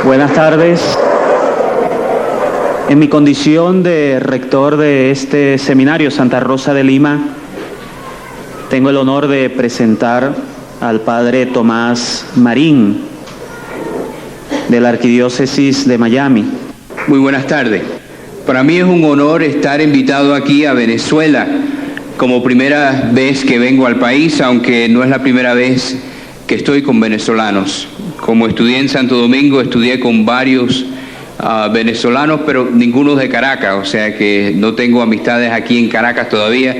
Buenas tardes. En mi condición de rector de este seminario Santa Rosa de Lima, tengo el honor de presentar al padre Tomás Marín, de la Arquidiócesis de Miami. Muy buenas tardes. Para mí es un honor estar invitado aquí a Venezuela como primera vez que vengo al país, aunque no es la primera vez que estoy con venezolanos. Como estudié en Santo Domingo, estudié con varios venezolanos, pero ninguno de Caracas, o sea que no tengo amistades aquí en Caracas todavía.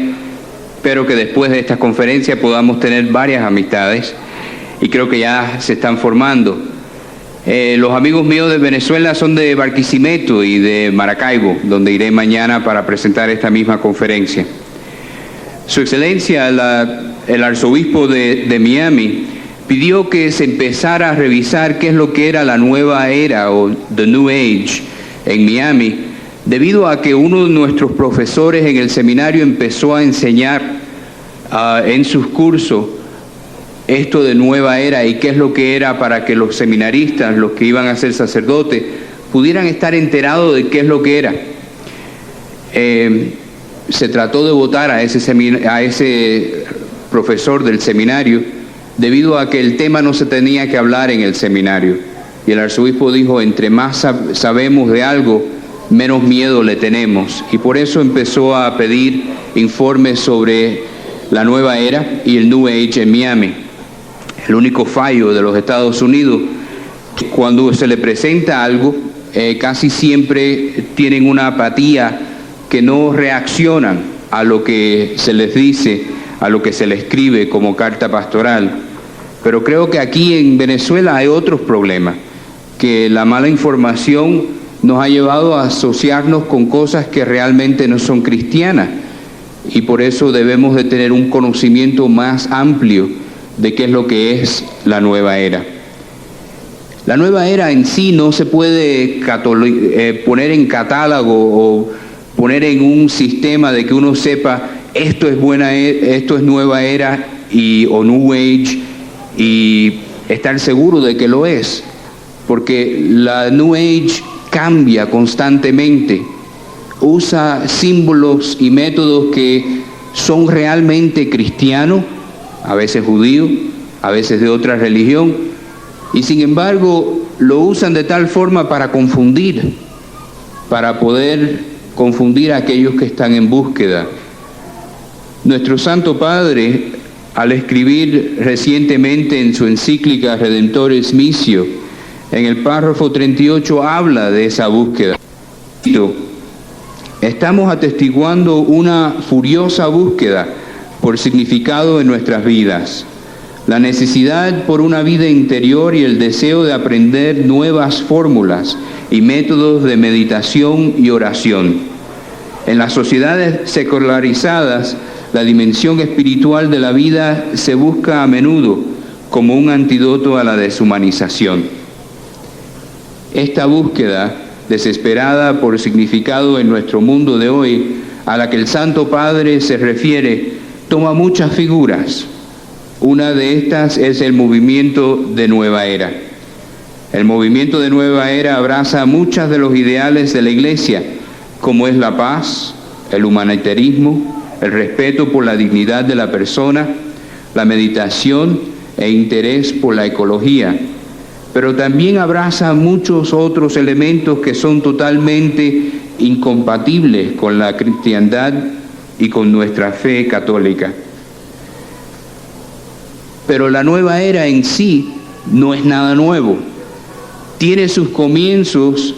Espero que después de esta conferencia podamos tener varias amistades y creo que ya se están formando. Los amigos míos de Venezuela son de Barquisimeto y de Maracaibo, donde iré mañana para presentar esta misma conferencia. Su Excelencia, el arzobispo de Miami, pidió que se empezara a revisar qué es lo que era la nueva era o The New Age en Miami, debido a que uno de nuestros profesores en el seminario empezó a enseñar en sus cursos esto de nueva era y qué es lo que era para que los seminaristas, los que iban a ser sacerdotes, pudieran estar enterados de qué es lo que era. Se trató de votar a ese profesor del seminario debido a que el tema no se tenía que hablar en el seminario. Y el arzobispo dijo, entre más sabemos de algo, menos miedo le tenemos. Y por eso empezó a pedir informes sobre la nueva era y el New Age en Miami. El único fallo de los Estados Unidos, cuando se le presenta algo, casi siempre tienen una apatía que no reaccionan a lo que se les dice, a lo que se les escribe como carta pastoral. Pero creo que aquí en Venezuela hay otros problemas, que la mala información nos ha llevado a asociarnos con cosas que realmente no son cristianas, y por eso debemos de tener un conocimiento más amplio de qué es lo que es la nueva era. La nueva era en sí no se puede poner en catálogo o poner en un sistema de que uno sepa esto es nueva era o New Age y estar seguro de que lo es, porque la New Age cambia constantemente, usa símbolos y métodos que son realmente cristianos, a veces judíos, a veces de otra religión, y sin embargo lo usan de tal forma para confundir, para poder confundir a aquellos que están en búsqueda. Nuestro Santo Padre, al escribir recientemente en su encíclica Redemptoris Missio, en el párrafo 38 habla de esa búsqueda. Estamos atestiguando una furiosa búsqueda por significado en nuestras vidas, la necesidad por una vida interior y el deseo de aprender nuevas fórmulas y métodos de meditación y oración. En las sociedades secularizadas, la dimensión espiritual de la vida se busca a menudo como un antídoto a la deshumanización. Esta búsqueda desesperada por significado en nuestro mundo de hoy, a la que el Santo Padre se refiere, toma muchas figuras. Una de estas es el movimiento de Nueva Era. El movimiento de Nueva Era abraza muchos de los ideales de la Iglesia, como es la paz, el humanitarismo, el respeto por la dignidad de la persona, la meditación e interés por la ecología, pero también abraza muchos otros elementos que son totalmente incompatibles con la cristiandad y con nuestra fe católica. Pero la nueva era en sí no es nada nuevo. Tiene sus comienzos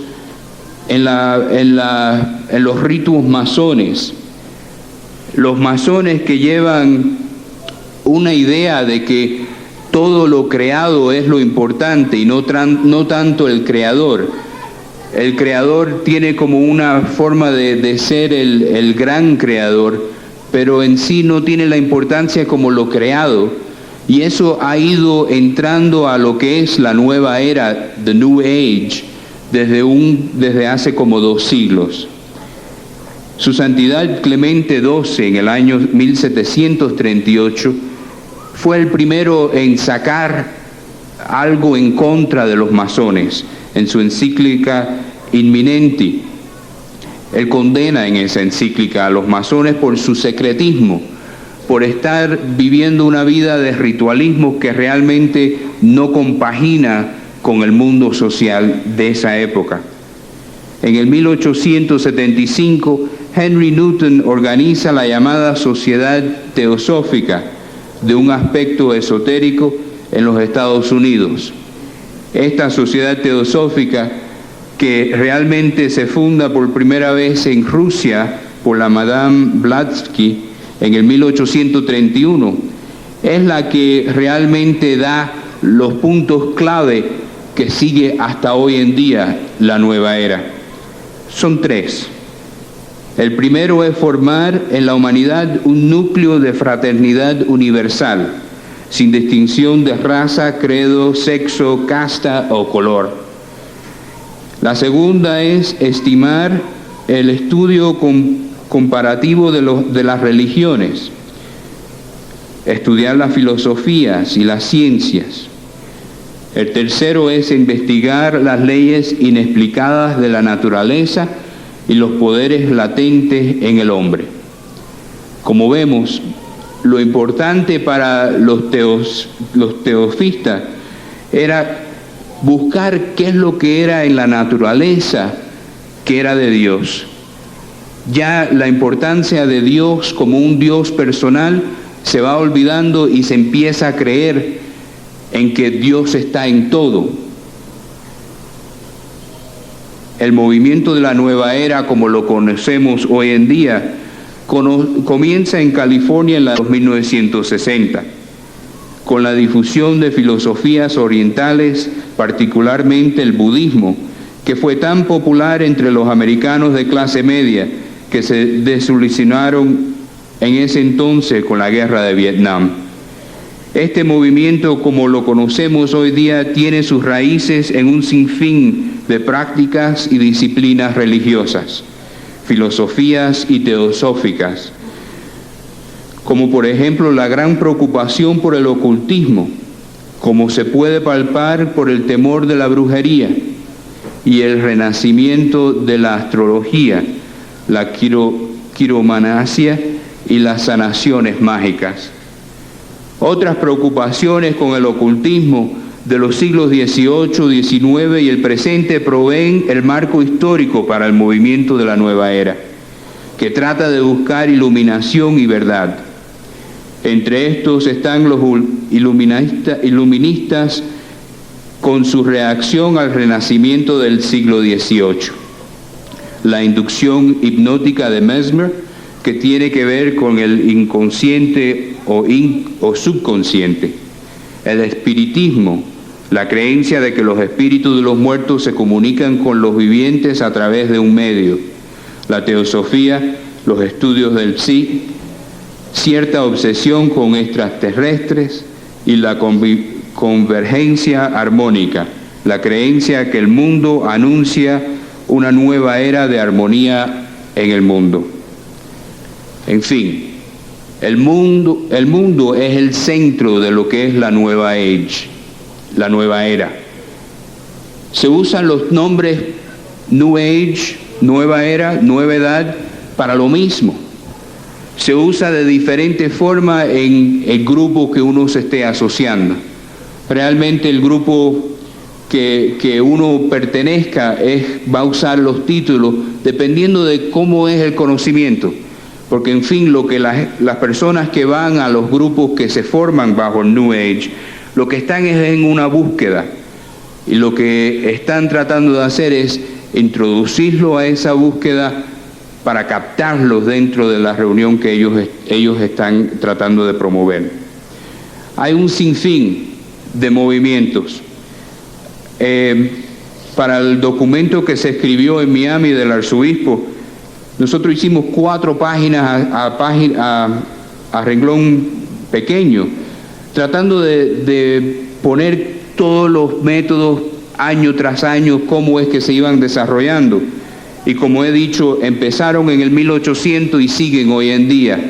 en los ritos masones. Los masones que llevan una idea de que todo lo creado es lo importante y no tanto el creador. El creador tiene como una forma de ser el gran creador, pero en sí no tiene la importancia como lo creado. Y eso ha ido entrando a lo que es la nueva era, the New Age, desde hace como 2 siglos. Su Santidad Clemente XII, en el año 1738, fue el primero en sacar algo en contra de los masones. en su encíclica Inminenti. Él condena en esa encíclica a los masones por su secretismo, por estar viviendo una vida de ritualismo que realmente no compagina con el mundo social de esa época. En el 1875, Henry Newton organiza la llamada Sociedad Teosófica, de un aspecto esotérico en los Estados Unidos. Esta Sociedad Teosófica, que realmente se funda por primera vez en Rusia por la Madame Blavatsky en el 1831, es la que realmente da los puntos clave que sigue hasta hoy en día la nueva era. Son tres. El primero es formar en la humanidad un núcleo de fraternidad universal, sin distinción de raza, credo, sexo, casta o color. La segunda es estimar el estudio comparativo de las religiones, estudiar las filosofías y las ciencias. El tercero es investigar las leyes inexplicadas de la naturaleza y los poderes latentes en el hombre. Como vemos, lo importante para los teosofistas era buscar qué es lo que era en la naturaleza que era de Dios. Ya la importancia de Dios como un Dios personal se va olvidando y se empieza a creer en que Dios está en todo. El movimiento de la nueva era, como lo conocemos hoy en día, comienza en California en la 1960, con la difusión de filosofías orientales, particularmente el budismo, que fue tan popular entre los americanos de clase media que se desilusionaron en ese entonces con la guerra de Vietnam. Este movimiento, como lo conocemos hoy día, tiene sus raíces en un sinfín de prácticas y disciplinas religiosas, filosofías y teosóficas, como por ejemplo la gran preocupación por el ocultismo, como se puede palpar por el temor de la brujería y el renacimiento de la astrología, la quiromancia y las sanaciones mágicas. Otras preocupaciones con el ocultismo de los siglos XVIII, XIX y el presente proveen el marco histórico para el movimiento de la nueva era, que trata de buscar iluminación y verdad. Entre estos están los iluministas con su reacción al renacimiento del siglo XVIII. La inducción hipnótica de Mesmer, que tiene que ver con el inconsciente o subconsciente. El espiritismo, la creencia de que los espíritus de los muertos se comunican con los vivientes a través de un medio. La teosofía, los estudios del psi, cierta obsesión con extraterrestres y la convergencia armónica, la creencia que el mundo anuncia una nueva era de armonía en el mundo. En fin, el mundo es el centro de lo que es la nueva age, la nueva era. Se usan los nombres New Age, nueva era, nueva edad, para lo mismo. Se usa de diferente forma en el grupo que uno se esté asociando. Realmente el grupo que uno pertenezca va a usar los títulos dependiendo de cómo es el conocimiento. Porque en fin, lo que las personas que van a los grupos que se forman bajo el New Age, lo que están es en una búsqueda. Y lo que están tratando de hacer es introducirlo a esa búsqueda para captarlos dentro de la reunión que ellos están tratando de promover. Hay un sinfín de movimientos. Para el documento que se escribió en Miami del arzobispo, nosotros hicimos 4 páginas a renglón pequeño, tratando de poner todos los métodos año tras año, cómo es que se iban desarrollando. Y como he dicho, empezaron en el 1800 y siguen hoy en día.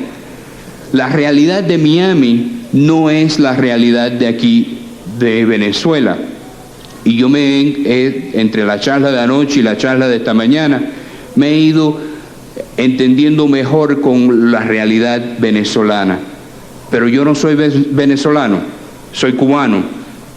La realidad de Miami no es la realidad de aquí, de Venezuela. Y yo entre la charla de anoche y la charla de esta mañana, me he ido entendiendo mejor con la realidad venezolana. Pero yo no soy venezolano, soy cubano.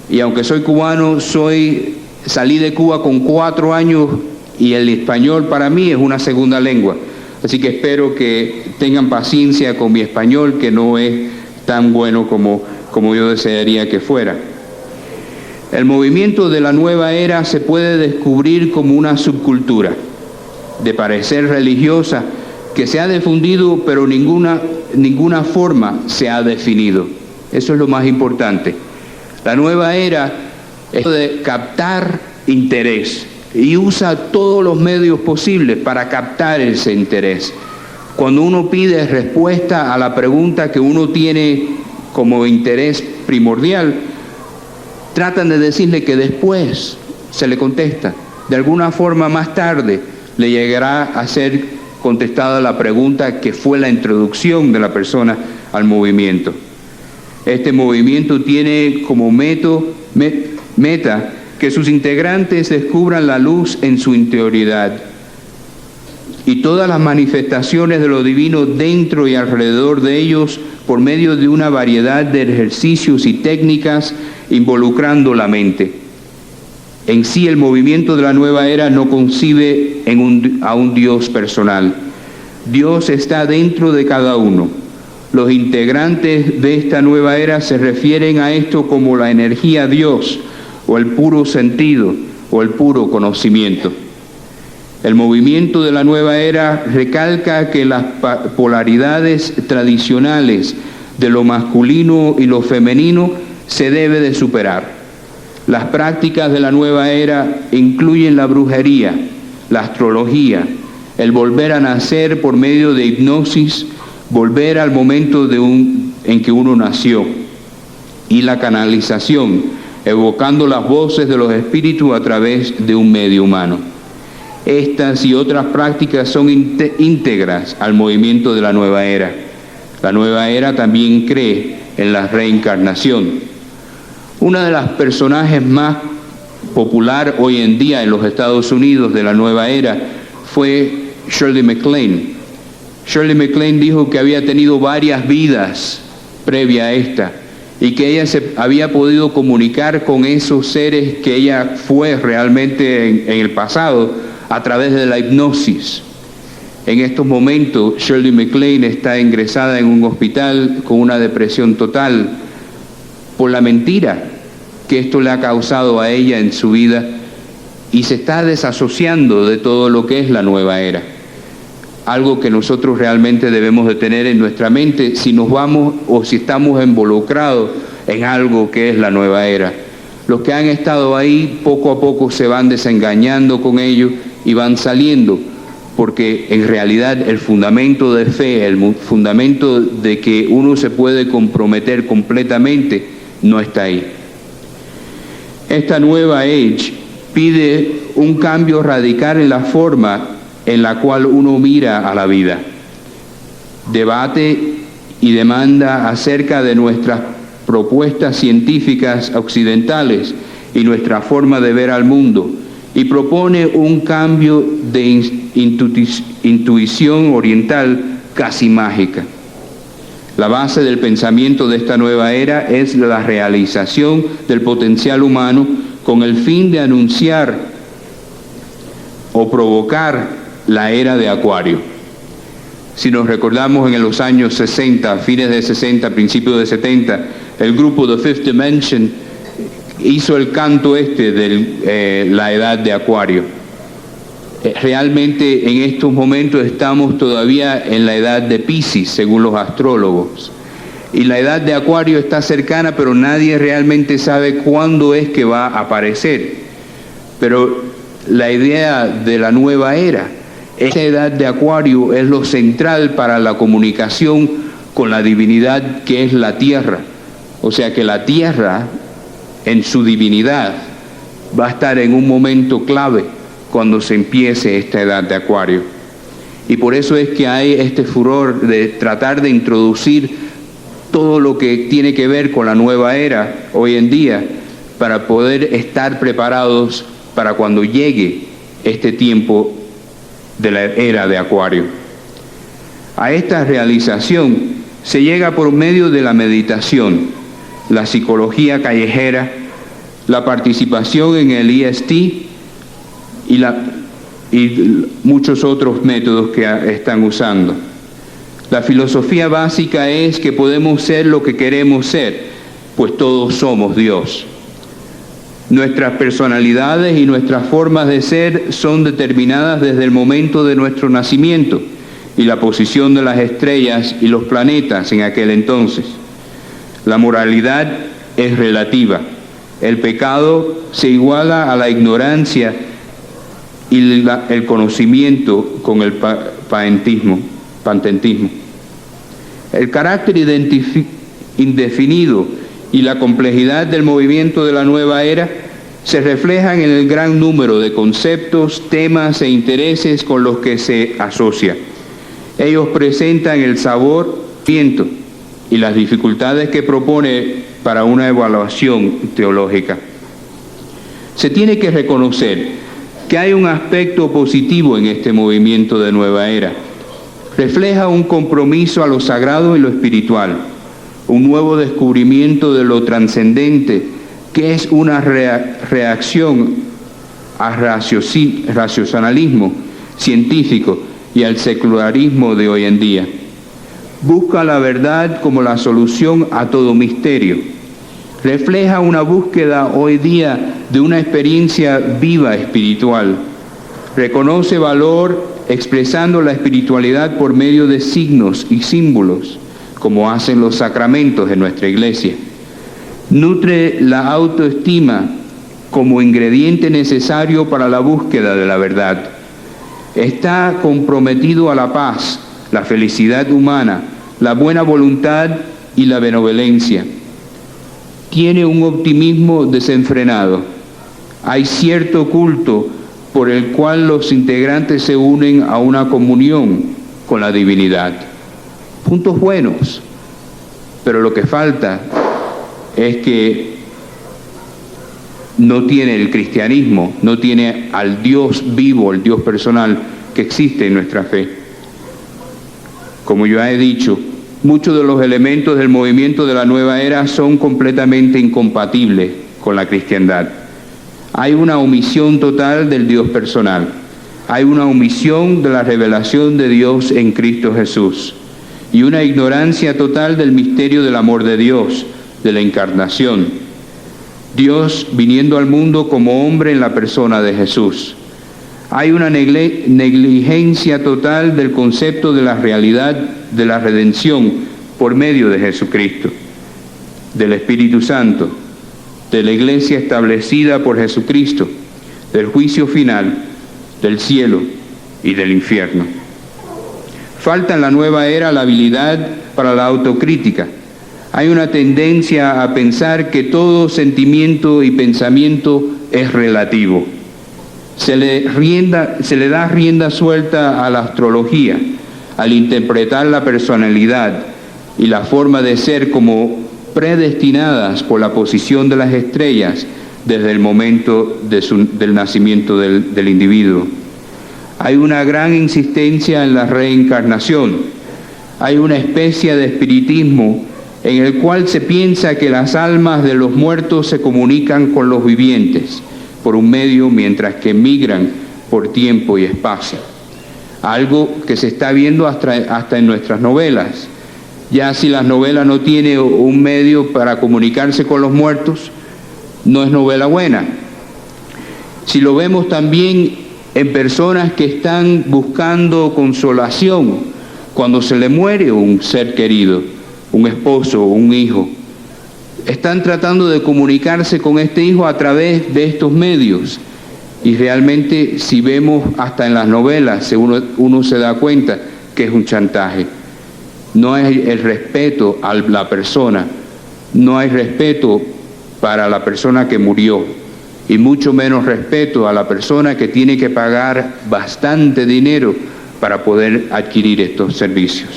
Y aunque soy cubano, salí de Cuba con 4 años y el español para mí es una segunda lengua. Así que espero que tengan paciencia con mi español, que no es tan bueno como yo desearía que fuera. El movimiento de la nueva era se puede descubrir como una subcultura de parecer religiosa que se ha difundido, pero ninguna forma se ha definido. Eso es lo más importante. La nueva era es de captar interés y usa todos los medios posibles para captar ese interés. Cuando uno pide respuesta a la pregunta que uno tiene como interés primordial, tratan de decirle que después se le contesta. De alguna forma más tarde le llegará a ser contestada la pregunta que fue la introducción de la persona al movimiento. Este movimiento tiene como meta que sus integrantes descubran la luz en su interioridad y todas las manifestaciones de lo divino dentro y alrededor de ellos por medio de una variedad de ejercicios y técnicas involucrando la mente. En sí, el movimiento de la nueva era no concibe a un Dios personal. Dios está dentro de cada uno. Los integrantes de esta nueva era se refieren a esto como la energía Dios, o el puro sentido, o el puro conocimiento. El movimiento de la nueva era recalca que las polaridades tradicionales de lo masculino y lo femenino se debe de superar. Las prácticas de la nueva era incluyen la brujería, la astrología, el volver a nacer por medio de hipnosis, volver al momento en que uno nació, y la canalización, evocando las voces de los espíritus a través de un medio humano. Estas y otras prácticas son íntegras al movimiento de la nueva era. La nueva era también cree en la reencarnación. Una de las personajes más popular hoy en día en los Estados Unidos de la nueva era fue Shirley MacLaine. Shirley MacLaine dijo que había tenido varias vidas previa a esta y que ella se había podido comunicar con esos seres que ella fue realmente en el pasado a través de la hipnosis. En estos momentos Shirley MacLaine está ingresada en un hospital con una depresión total por la mentira que esto le ha causado a ella en su vida, y se está desasociando de todo lo que es la nueva era. Algo que nosotros realmente debemos de tener en nuestra mente si nos vamos o si estamos involucrados en algo que es la nueva era. Los que han estado ahí poco a poco se van desengañando con ello y van saliendo, porque en realidad el fundamento de fe, el fundamento de que uno se puede comprometer completamente, no está ahí. Esta nueva age pide un cambio radical en la forma en la cual uno mira a la vida. Debate y demanda acerca de nuestras propuestas científicas occidentales y nuestra forma de ver al mundo, y propone un cambio de intuición oriental casi mágica. La base del pensamiento de esta nueva era es la realización del potencial humano con el fin de anunciar o provocar la era de Acuario. Si nos recordamos en los años 60, fines de 60, principios de 70, el grupo The Fifth Dimension hizo el canto de la edad de Acuario. Realmente en estos momentos estamos todavía en la edad de Piscis, según los astrólogos. Y la edad de Acuario está cercana, pero nadie realmente sabe cuándo es que va a aparecer. Pero la idea de la nueva era, esta edad de Acuario es lo central para la comunicación con la divinidad que es la Tierra. O sea que la Tierra, en su divinidad, va a estar en un momento clave cuando se empiece esta edad de Acuario. Y por eso es que hay este furor de tratar de introducir todo lo que tiene que ver con la nueva era hoy en día, para poder estar preparados para cuando llegue este tiempo de la era de Acuario. A esta realización se llega por medio de la meditación, la psicología callejera, la participación en el EST y muchos otros métodos que están usando. La filosofía básica es que podemos ser lo que queremos ser, pues todos somos Dios. Nuestras personalidades y nuestras formas de ser son determinadas desde el momento de nuestro nacimiento y la posición de las estrellas y los planetas en aquel entonces. La moralidad es relativa. El pecado se iguala a la ignorancia y el conocimiento con el panteísmo. El carácter indefinido y la complejidad del movimiento de la nueva era se reflejan en el gran número de conceptos, temas e intereses con los que se asocia. Ellos presentan el sabor, viento y las dificultades que propone para una evaluación teológica. Se tiene que reconocer que hay un aspecto positivo en este movimiento de nueva era. Refleja un compromiso a lo sagrado y lo espiritual, un nuevo descubrimiento de lo trascendente, que es una reacción al racionalismo científico y al secularismo de hoy en día. Busca la verdad como la solución a todo misterio. Refleja una búsqueda hoy día de una experiencia viva espiritual. Reconoce valor expresando la espiritualidad por medio de signos y símbolos, como hacen los sacramentos en nuestra iglesia. Nutre la autoestima como ingrediente necesario para la búsqueda de la verdad. Está comprometido a la paz, la felicidad humana, la buena voluntad y la benevolencia. Tiene un optimismo desenfrenado. Hay cierto culto por el cual los integrantes se unen a una comunión con la divinidad. Puntos buenos, pero lo que falta es que no tiene el cristianismo, no tiene al Dios vivo, el Dios personal que existe en nuestra fe. Como ya he dicho, muchos de los elementos del movimiento de la nueva era son completamente incompatibles con la cristiandad. Hay una omisión total del Dios personal. Hay una omisión de la revelación de Dios en Cristo Jesús. Y una ignorancia total del misterio del amor de Dios, de la encarnación. Dios viniendo al mundo como hombre en la persona de Jesús. Hay una negligencia total del concepto de la realidad de la redención por medio de Jesucristo, del Espíritu Santo, de la iglesia establecida por Jesucristo, del juicio final, del cielo y del infierno. Falta en la nueva era la habilidad para la autocrítica. Hay una tendencia a pensar que todo sentimiento y pensamiento es relativo. Se le da rienda suelta a la astrología, al interpretar la personalidad y la forma de ser como predestinadas por la posición de las estrellas desde el momento del nacimiento del individuo. Hay una gran insistencia en la reencarnación. Hay una especie de espiritismo en el cual se piensa que las almas de los muertos se comunican con los vivientes por un medio, mientras que migran por tiempo y espacio. Algo que se está viendo hasta en nuestras novelas. Ya si las novelas no tienen un medio para comunicarse con los muertos, no es novela buena. Si lo vemos también en personas que están buscando consolación cuando se le muere un ser querido, un esposo o un hijo, están tratando de comunicarse con este hijo a través de estos medios. Y realmente, si vemos hasta en las novelas, uno se da cuenta que es un chantaje. No hay el respeto a la persona, no hay respeto para la persona que murió, y mucho menos respeto a la persona que tiene que pagar bastante dinero para poder adquirir estos servicios.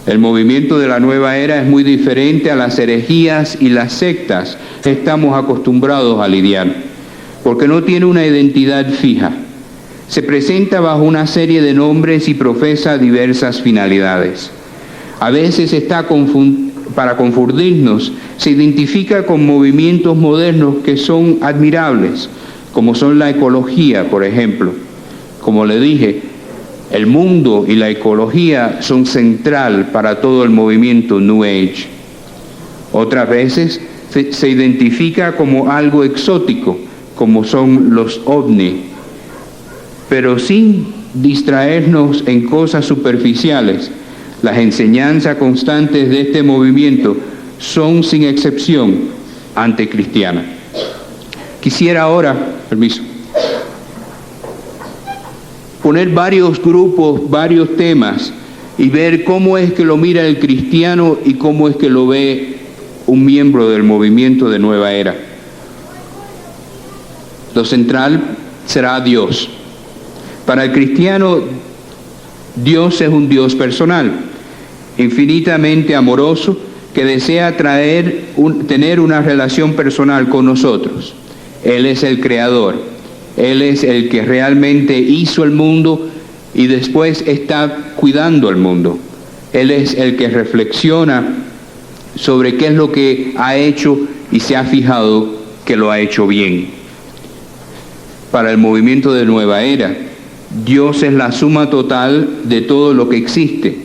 El movimiento de la nueva era es muy diferente a las herejías y las sectas que estamos acostumbrados a lidiar, porque no tiene una identidad fija. Se presenta bajo una serie de nombres y profesa diversas finalidades. A veces para confundirnos, se identifica con movimientos modernos que son admirables, como son la ecología, por ejemplo. Como le dije, el mundo y la ecología son central para todo el movimiento New Age. Otras veces se identifica como algo exótico, como son los ovni, pero sin distraernos en cosas superficiales. Las enseñanzas constantes de este movimiento son sin excepción anticristianas. Quisiera ahora, poner varios grupos, varios temas y ver cómo es que lo mira el cristiano y cómo es que lo ve un miembro del movimiento de Nueva Era. Lo central será Dios. Para el cristiano, Dios es un Dios personal, infinitamente amoroso, que desea tener una relación personal con nosotros. Él es el creador, Él es el que realmente hizo el mundo y después está cuidando el mundo. Él es el que reflexiona sobre qué es lo que ha hecho y se ha fijado que lo ha hecho bien. Para el movimiento de Nueva Era, Dios es la suma total de todo lo que existe.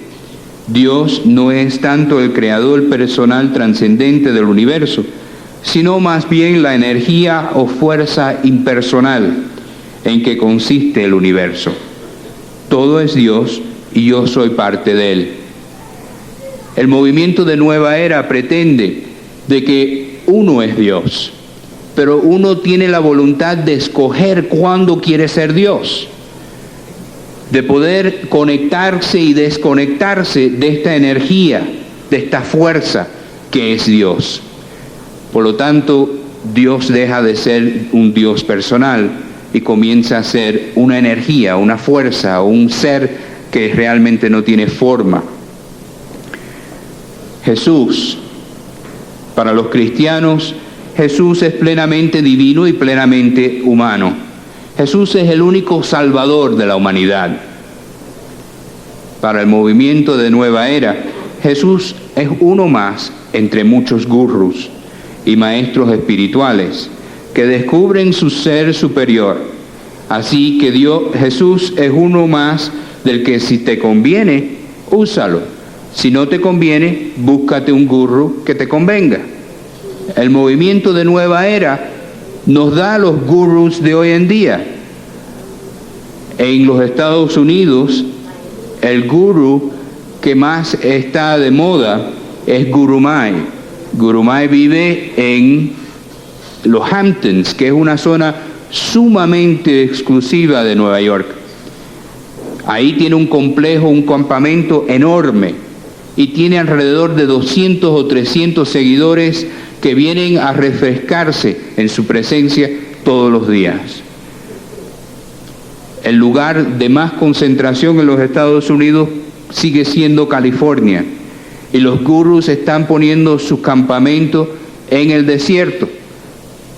Dios no es tanto el creador personal trascendente del universo, sino más bien la energía o fuerza impersonal en que consiste el universo. Todo es Dios y yo soy parte de Él. El movimiento de Nueva Era pretende de que uno es Dios, pero uno tiene la voluntad de escoger cuándo quiere ser Dios, de poder conectarse y desconectarse de esta energía, de esta fuerza que es Dios. Por lo tanto, Dios deja de ser un Dios personal y comienza a ser una energía, una fuerza, un ser que realmente no tiene forma. Jesús, para los cristianos, Jesús es plenamente divino y plenamente humano. Jesús es el único salvador de la humanidad. Para el movimiento de Nueva Era, Jesús es uno más entre muchos gurús y maestros espirituales que descubren su ser superior. Así que Jesús es uno más del que si te conviene, úsalo. Si no te conviene, búscate un gurú que te convenga. El movimiento de Nueva Era nos da los gurús de hoy en día. En los Estados Unidos, el gurú que más está de moda es Guru Mai. Guru Mai vive en los Hamptons, que es una zona sumamente exclusiva de Nueva York. Ahí tiene un complejo, un campamento enorme y tiene alrededor de 200 o 300 seguidores que vienen a refrescarse en su presencia todos los días. El lugar de más concentración en los Estados Unidos sigue siendo California, y los gurús están poniendo sus campamentos en el desierto,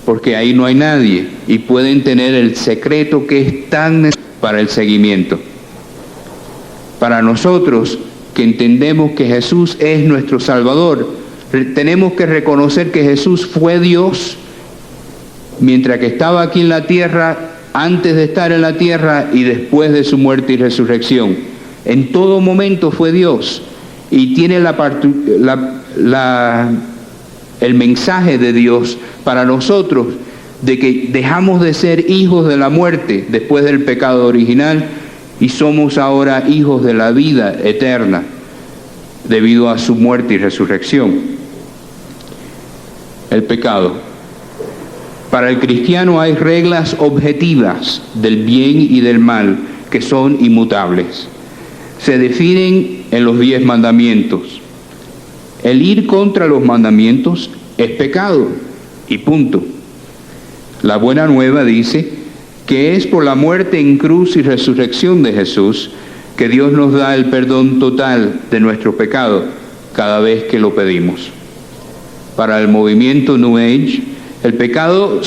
porque ahí no hay nadie, y pueden tener el secreto que es tan necesario para el seguimiento. Para nosotros, que entendemos que Jesús es nuestro Salvador, tenemos que reconocer que Jesús fue Dios mientras que estaba aquí en la tierra, antes de estar en la tierra y después de su muerte y resurrección. En todo momento fue Dios y tiene el mensaje de Dios para nosotros de que dejamos de ser hijos de la muerte después del pecado original y somos ahora hijos de la vida eterna debido a su muerte y resurrección. El pecado. Para el cristiano hay reglas objetivas del bien y del mal que son inmutables. Se definen en los 10 mandamientos. El ir contra los mandamientos es pecado y punto. La buena nueva dice que es por la muerte en cruz y resurrección de Jesús que Dios nos da el perdón total de nuestro pecado cada vez que lo pedimos. Para el movimiento New Age, el pecado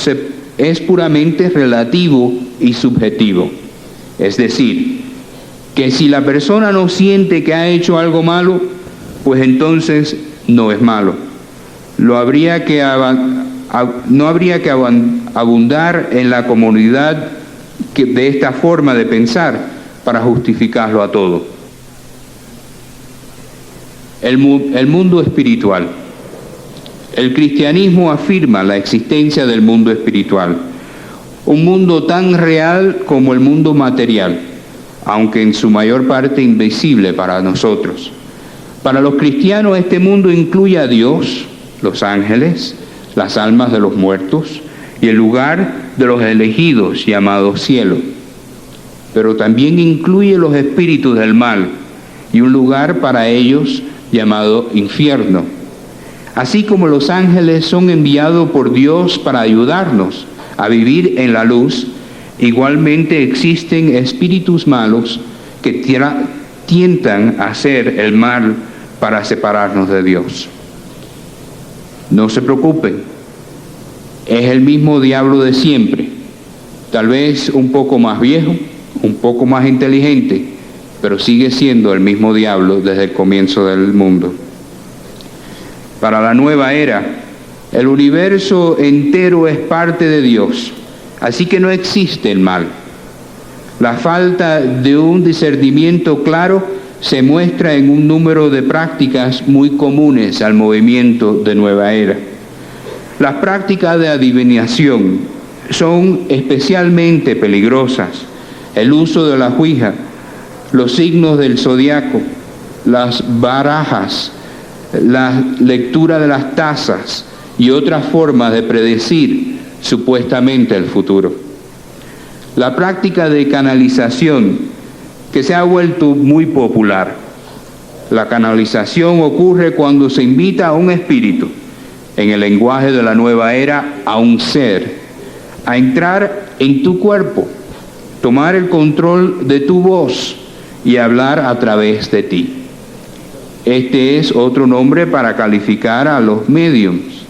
es puramente relativo y subjetivo. Es decir, que si la persona no siente que ha hecho algo malo, pues entonces no es malo. No habría que abundar en la comodidad de esta forma de pensar para justificarlo a todo. El mundo espiritual. El cristianismo afirma la existencia del mundo espiritual, un mundo tan real como el mundo material, aunque en su mayor parte invisible para nosotros. Para los cristianos este mundo incluye a Dios, los ángeles, las almas de los muertos y el lugar de los elegidos llamado cielo. Pero también incluye los espíritus del mal y un lugar para ellos llamado infierno. Así como los ángeles son enviados por Dios para ayudarnos a vivir en la luz, igualmente existen espíritus malos que tientan a hacer el mal para separarnos de Dios. No se preocupen, es el mismo diablo de siempre, tal vez un poco más viejo, un poco más inteligente, pero sigue siendo el mismo diablo desde el comienzo del mundo. Para la nueva era, el universo entero es parte de Dios, así que no existe el mal. La falta de un discernimiento claro se muestra en un número de prácticas muy comunes al movimiento de nueva era. Las prácticas de adivinación son especialmente peligrosas. El uso de la ouija, los signos del zodiaco, las barajas, la lectura de las tazas y otras formas de predecir supuestamente el futuro. La práctica de canalización, que se ha vuelto muy popular. La canalización ocurre cuando se invita a un espíritu, en el lenguaje de la nueva era, a un ser, a entrar en tu cuerpo, tomar el control de tu voz y hablar a través de ti. Este es otro nombre para calificar a los médiums.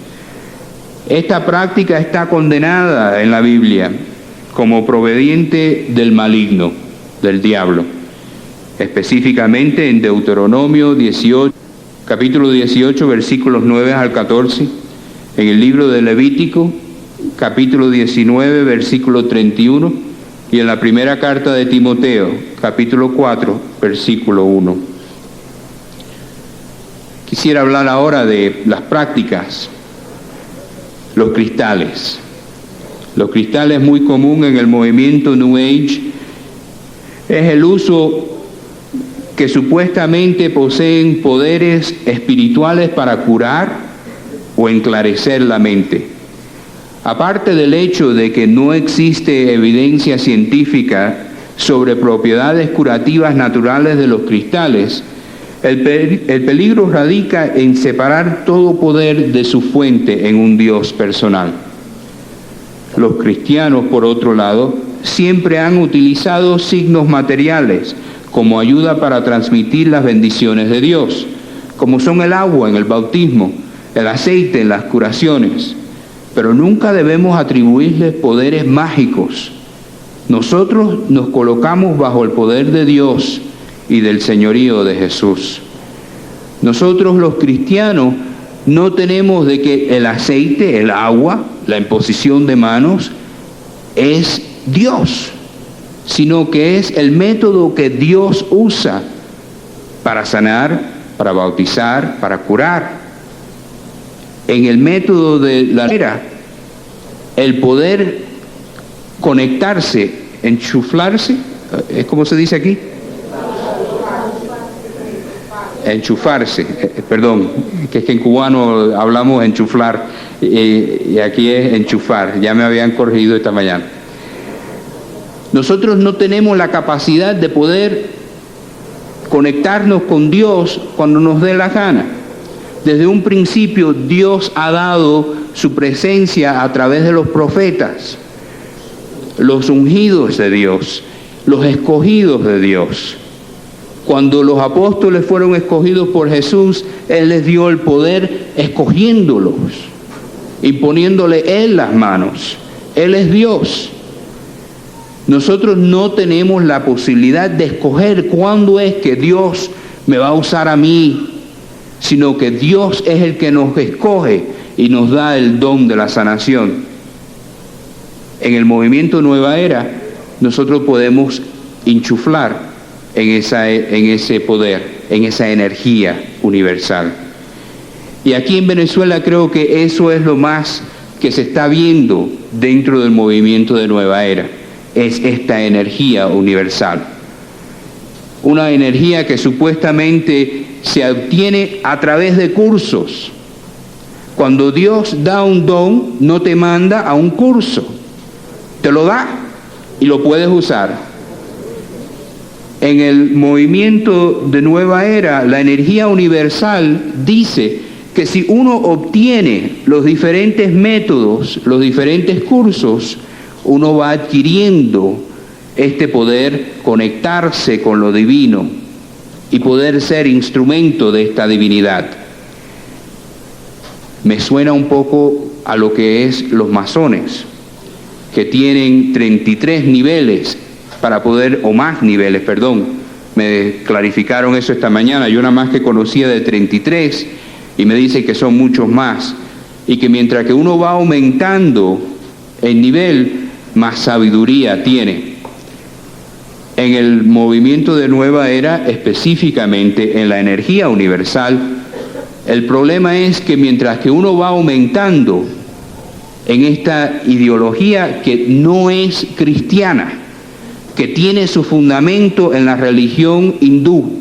Esta práctica está condenada en la Biblia como proveniente del maligno, del diablo, específicamente en Deuteronomio 18, capítulo 18, versículos 9 al 14, en el libro de Levítico, capítulo 19, versículo 31, y en la primera carta de Timoteo, capítulo 4, versículo 1. Quisiera hablar ahora de las prácticas, los cristales. Los cristales, muy común en el movimiento New Age, es el uso que supuestamente poseen poderes espirituales para curar o enclarecer la mente. Aparte del hecho de que no existe evidencia científica sobre propiedades curativas naturales de los cristales, el peligro radica en separar todo poder de su fuente en un Dios personal. Los cristianos, por otro lado, siempre han utilizado signos materiales como ayuda para transmitir las bendiciones de Dios, como son el agua en el bautismo, el aceite en las curaciones, pero nunca debemos atribuirles poderes mágicos. Nosotros nos colocamos bajo el poder de Dios y del señorío de Jesús. Nosotros los cristianos no tenemos de que el aceite, el agua, la imposición de manos es Dios, sino que es el método que Dios usa para sanar, para bautizar, para curar. En el método de la era, el poder conectarse, enchuflarse, ¿es como se dice aquí? Enchufarse, perdón, que es que en cubano hablamos enchuflar y aquí es enchufar, ya me habían corregido esta mañana. Nosotros no tenemos la capacidad de poder conectarnos con Dios cuando nos dé la gana. Desde un principio Dios ha dado su presencia a través de los profetas, los ungidos de Dios, los escogidos de Dios. Cuando los apóstoles fueron escogidos por Jesús, Él les dio el poder escogiéndolos y poniéndole Él las manos. Él es Dios. Nosotros no tenemos la posibilidad de escoger cuándo es que Dios me va a usar a mí, sino que Dios es el que nos escoge y nos da el don de la sanación. En el movimiento Nueva Era, nosotros podemos enchuflar en ese poder, en esa energía universal. Y aquí en Venezuela creo que eso es lo más que se está viendo dentro del movimiento de Nueva Era, es esta energía universal. Una energía que supuestamente se obtiene a través de cursos. Cuando Dios da un don, no te manda a un curso, te lo da y lo puedes usar. En el movimiento de Nueva Era, la energía universal dice que si uno obtiene los diferentes métodos, los diferentes cursos, uno va adquiriendo este poder, conectarse con lo divino y poder ser instrumento de esta divinidad. Me suena un poco a lo que es los masones, que tienen 33 niveles para poder, o más niveles, perdón. Me clarificaron eso esta mañana. Yo nada más que conocía de 33 y me dice que son muchos más. Y que mientras que uno va aumentando el nivel, más sabiduría tiene. En el movimiento de Nueva Era, específicamente en la energía universal, el problema es que mientras que uno va aumentando en esta ideología que no es cristiana, que tiene su fundamento en la religión hindú,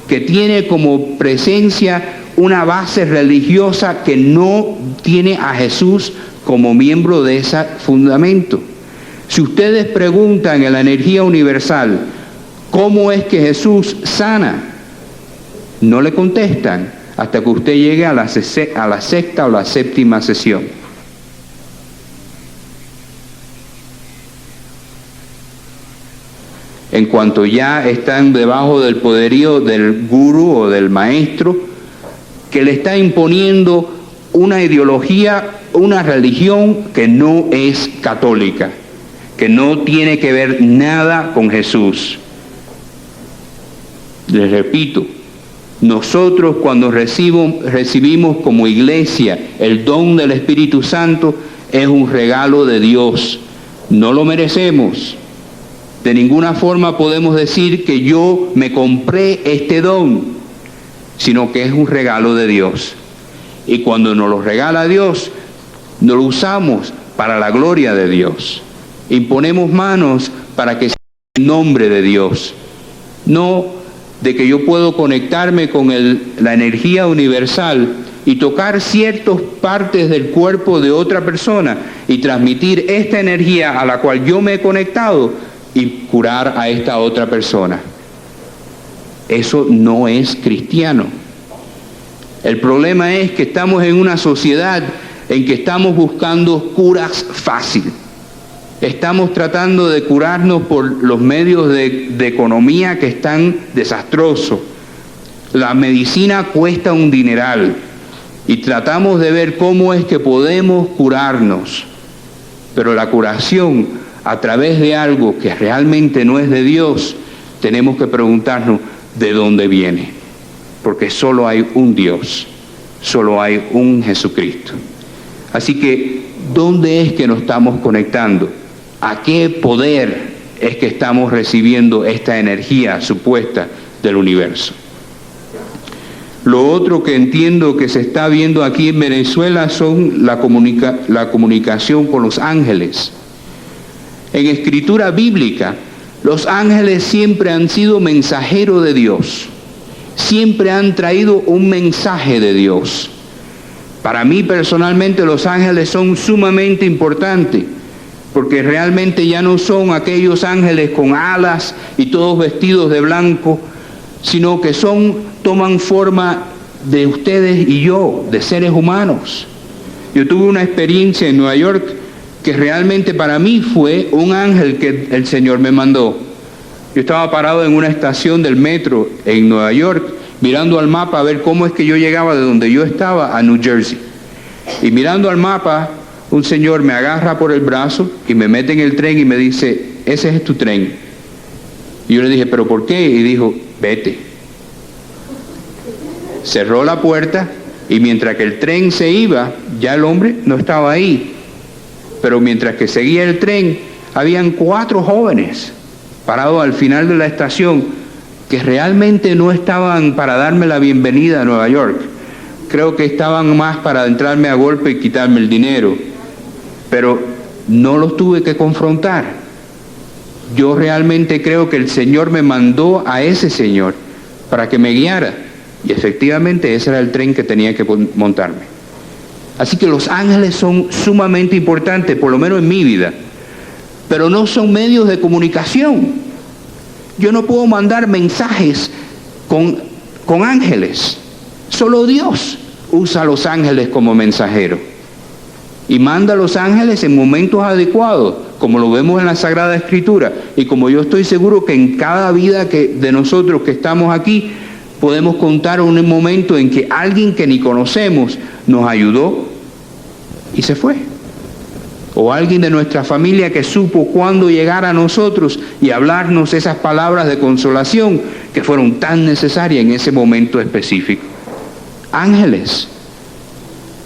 que tiene como presencia una base religiosa que no tiene a Jesús como miembro de ese fundamento. Si ustedes preguntan en la energía universal, ¿cómo es que Jesús sana? No le contestan hasta que usted llegue a la sexta o la séptima sesión. En cuanto ya están debajo del poderío del gurú o del maestro, que le está imponiendo una ideología, una religión que no es católica, que no tiene que ver nada con Jesús. Les repito, nosotros cuando recibimos como iglesia el don del Espíritu Santo, es un regalo de Dios. No lo merecemos. De ninguna forma podemos decir que yo me compré este don, sino que es un regalo de Dios. Y cuando nos lo regala Dios, nos lo usamos para la gloria de Dios. Imponemos manos para que sea el nombre de Dios. No de que yo puedo conectarme con la energía universal y tocar ciertas partes del cuerpo de otra persona y transmitir esta energía a la cual yo me he conectado y curar a esta otra persona. Eso no es cristiano. El problema es que estamos en una sociedad en que estamos buscando curas fáciles. Estamos tratando de curarnos por los medios de economía que están desastrosos. La medicina cuesta un dineral y tratamos de ver cómo es que podemos curarnos. Pero la curación a través de algo que realmente no es de Dios, tenemos que preguntarnos de dónde viene. Porque solo hay un Dios, solo hay un Jesucristo. Así que, ¿dónde es que nos estamos conectando? ¿A qué poder es que estamos recibiendo esta energía supuesta del universo? Lo otro que entiendo que se está viendo aquí en Venezuela son la comunicación con los ángeles. En escritura bíblica, los ángeles siempre han sido mensajeros de Dios. Siempre han traído un mensaje de Dios. Para mí personalmente los ángeles son sumamente importantes, porque realmente ya no son aquellos ángeles con alas y todos vestidos de blanco, sino que toman forma de ustedes y yo, de seres humanos. Yo tuve una experiencia en Nueva York que realmente para mí fue un ángel que el Señor me mandó. Yo estaba parado en una estación del metro en Nueva York, mirando al mapa a ver cómo es que yo llegaba de donde yo estaba a New Jersey. Y mirando al mapa, un señor me agarra por el brazo y me mete en el tren y me dice, ese es tu tren. Y yo le dije, ¿pero por qué? Y dijo, vete. Cerró la puerta y mientras que el tren se iba, ya el hombre no estaba ahí. Pero mientras que seguía el tren, habían 4 jóvenes parados al final de la estación que realmente no estaban para darme la bienvenida a Nueva York. Creo que estaban más para entrarme a golpe y quitarme el dinero. Pero no los tuve que confrontar. Yo realmente creo que el Señor me mandó a ese señor para que me guiara. Y efectivamente ese era el tren que tenía que montarme. Así que los ángeles son sumamente importantes, por lo menos en mi vida. Pero no son medios de comunicación. Yo no puedo mandar mensajes con ángeles. Solo Dios usa a los ángeles como mensajeros. Y manda a los ángeles en momentos adecuados, como lo vemos en la Sagrada Escritura. Y como yo estoy seguro que en cada vida de nosotros que estamos aquí, podemos contar un momento en que alguien que ni conocemos nos ayudó y se fue. O alguien de nuestra familia que supo cuándo llegar a nosotros y hablarnos esas palabras de consolación que fueron tan necesarias en ese momento específico. Ángeles.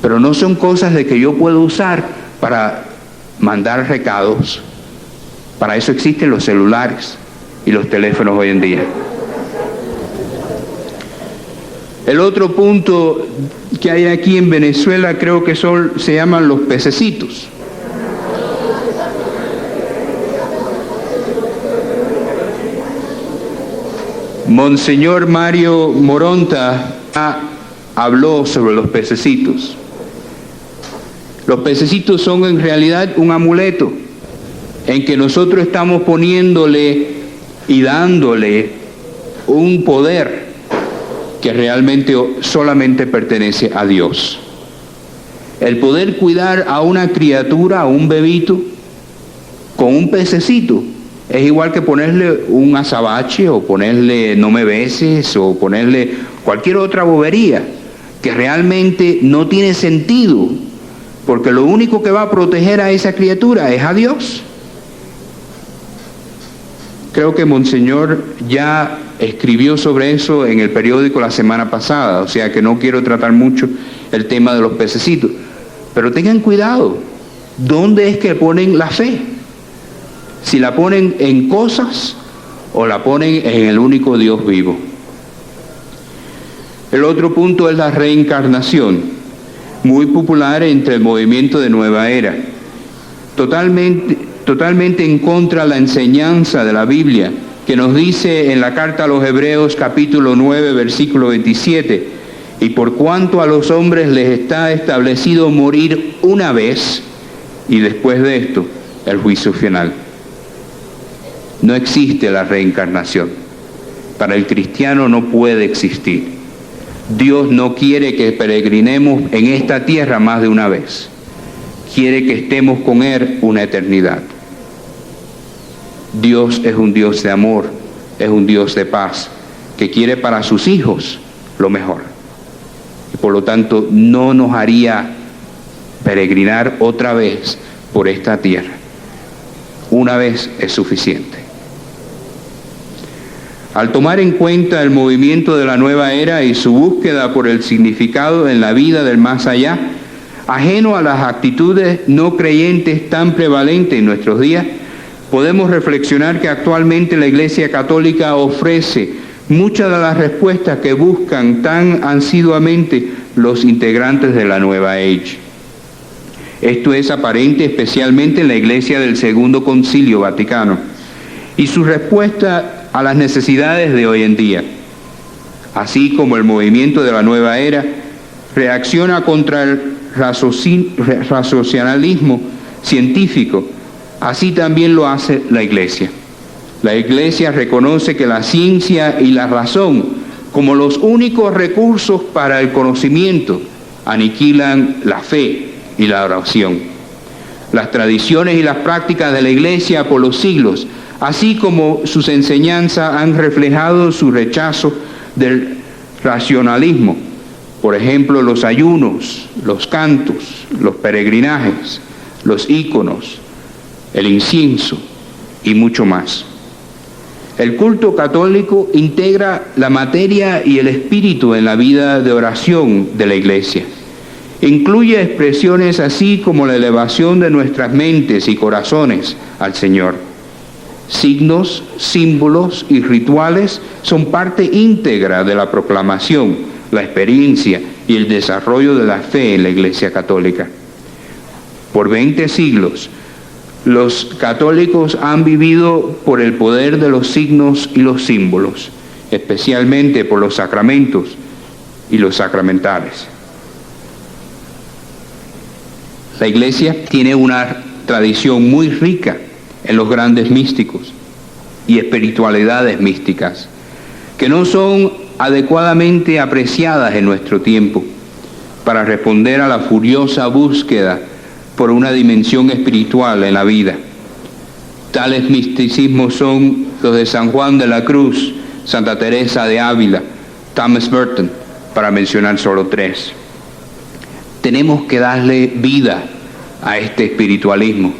Pero no son cosas de que yo puedo usar para mandar recados. Para eso existen los celulares y los teléfonos hoy en día. El otro punto que hay aquí en Venezuela creo que se llaman los pececitos. Monseñor Mario Moronta habló sobre los pececitos. Los pececitos son en realidad un amuleto en que nosotros estamos poniéndole y dándole un poder que realmente solamente pertenece a Dios. El poder cuidar a una criatura, a un bebito, con un pececito, es igual que ponerle un azabache o ponerle no me beses o ponerle cualquier otra bobería que realmente no tiene sentido, porque lo único que va a proteger a esa criatura es a Dios. Creo que Monseñor ya escribió sobre eso en el periódico la semana pasada, o sea que no quiero tratar mucho el tema de los pececitos. Pero tengan cuidado, ¿dónde es que ponen la fe? Si la ponen en cosas o la ponen en el único Dios vivo. El otro punto es la reencarnación, muy popular entre el movimiento de Nueva Era. Totalmente en contra de la enseñanza de la Biblia, que nos dice en la carta a los Hebreos capítulo 9, versículo 27, y por cuanto a los hombres les está establecido morir una vez, y después de esto, el juicio final. No existe la reencarnación. Para el cristiano no puede existir. Dios no quiere que peregrinemos en esta tierra más de una vez. Quiere que estemos con Él una eternidad. Dios es un Dios de amor, es un Dios de paz, que quiere para sus hijos lo mejor. Y por lo tanto no nos haría peregrinar otra vez por esta tierra. Una vez es suficiente. Al tomar en cuenta el movimiento de la nueva era y su búsqueda por el significado en la vida del más allá, ajeno a las actitudes no creyentes tan prevalentes en nuestros días, podemos reflexionar que actualmente la Iglesia Católica ofrece muchas de las respuestas que buscan tan asiduamente los integrantes de la Nueva Age. Esto es aparente especialmente en la Iglesia del Segundo Concilio Vaticano y su respuesta a las necesidades de hoy en día. Así como el movimiento de la nueva era reacciona contra el racionalismo científico, así también lo hace la Iglesia. La Iglesia reconoce que la ciencia y la razón, como los únicos recursos para el conocimiento, aniquilan la fe y la oración. las tradiciones y las prácticas de la Iglesia por los siglos, así como sus enseñanzas han reflejado su rechazo del racionalismo. Por ejemplo, los ayunos, los cantos, los peregrinajes, los íconos, el incienso y mucho más. El culto católico integra la materia y el espíritu en la vida de oración de la Iglesia. Incluye expresiones así como la elevación de nuestras mentes y corazones al Señor. Signos, símbolos y rituales son parte íntegra de la proclamación, la experiencia y el desarrollo de la fe en la Iglesia Católica. Por 20 siglos, los católicos han vivido por el poder de los signos y los símbolos, especialmente por los sacramentos y los sacramentales. La Iglesia tiene una tradición muy rica en los grandes místicos y espiritualidades místicas, que no son adecuadamente apreciadas en nuestro tiempo para responder a la furiosa búsqueda por una dimensión espiritual en la vida. Tales misticismos son los de San Juan de la Cruz, Santa Teresa de Ávila, Thomas Merton, para mencionar solo 3. Tenemos que darle vida a este espiritualismo.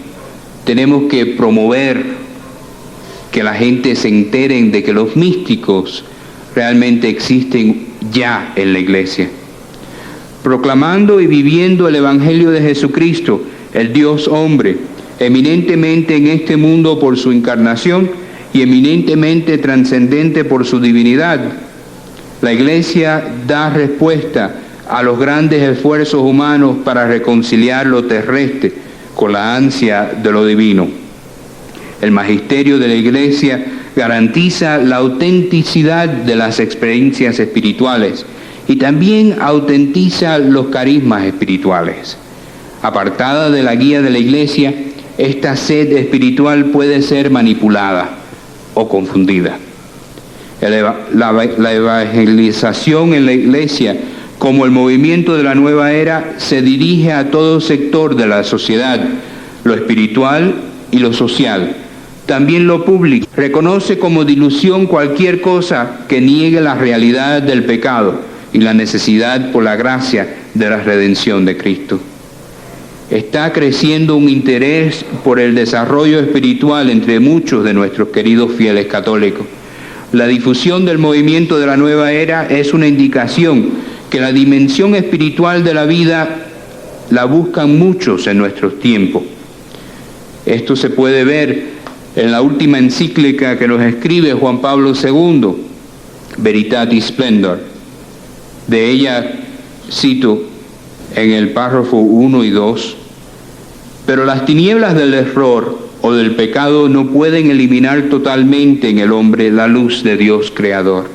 Tenemos que promover que la gente se enteren de que los místicos realmente existen ya en la Iglesia. Proclamando y viviendo el Evangelio de Jesucristo, el Dios hombre, eminentemente en este mundo por su encarnación y eminentemente trascendente por su divinidad, la Iglesia da respuesta a los grandes esfuerzos humanos para reconciliar lo terrestre con la ansia de lo divino. El magisterio de la Iglesia garantiza la autenticidad de las experiencias espirituales y también autentiza los carismas espirituales. Apartada de la guía de la Iglesia, esta sed espiritual puede ser manipulada o confundida. La evangelización en la Iglesia, como el movimiento de la nueva era, se dirige a todo sector de la sociedad, lo espiritual y lo social. También lo público. Reconoce como dilución cualquier cosa que niegue la realidad del pecado y la necesidad por la gracia de la redención de Cristo. Está creciendo un interés por el desarrollo espiritual entre muchos de nuestros queridos fieles católicos. La difusión del movimiento de la nueva era es una indicación que la dimensión espiritual de la vida la buscan muchos en nuestros tiempos. Esto se puede ver en la última encíclica que nos escribe Juan Pablo II, Veritatis Splendor. De ella cito en el párrafo 1 y 2, pero las tinieblas del error o del pecado no pueden eliminar totalmente en el hombre la luz de Dios Creador.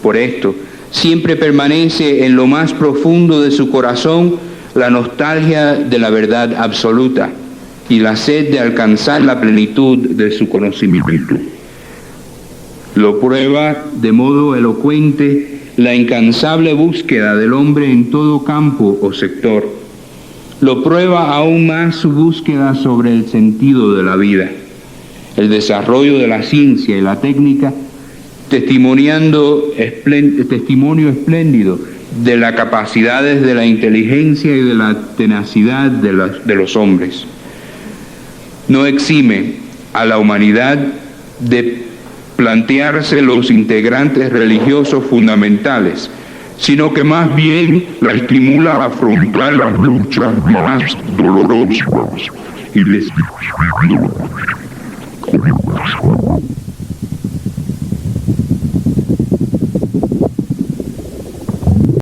Por esto, siempre permanece en lo más profundo de su corazón la nostalgia de la verdad absoluta y la sed de alcanzar la plenitud de su conocimiento. Lo prueba de modo elocuente la incansable búsqueda del hombre en todo campo o sector. Lo prueba aún más su búsqueda sobre el sentido de la vida, el desarrollo de la ciencia y la técnica, testimonio espléndido de las capacidades de la inteligencia y de la tenacidad de los hombres. No exime a la humanidad de plantearse los integrantes religiosos fundamentales, sino que más bien la estimula a afrontar las luchas más dolorosas y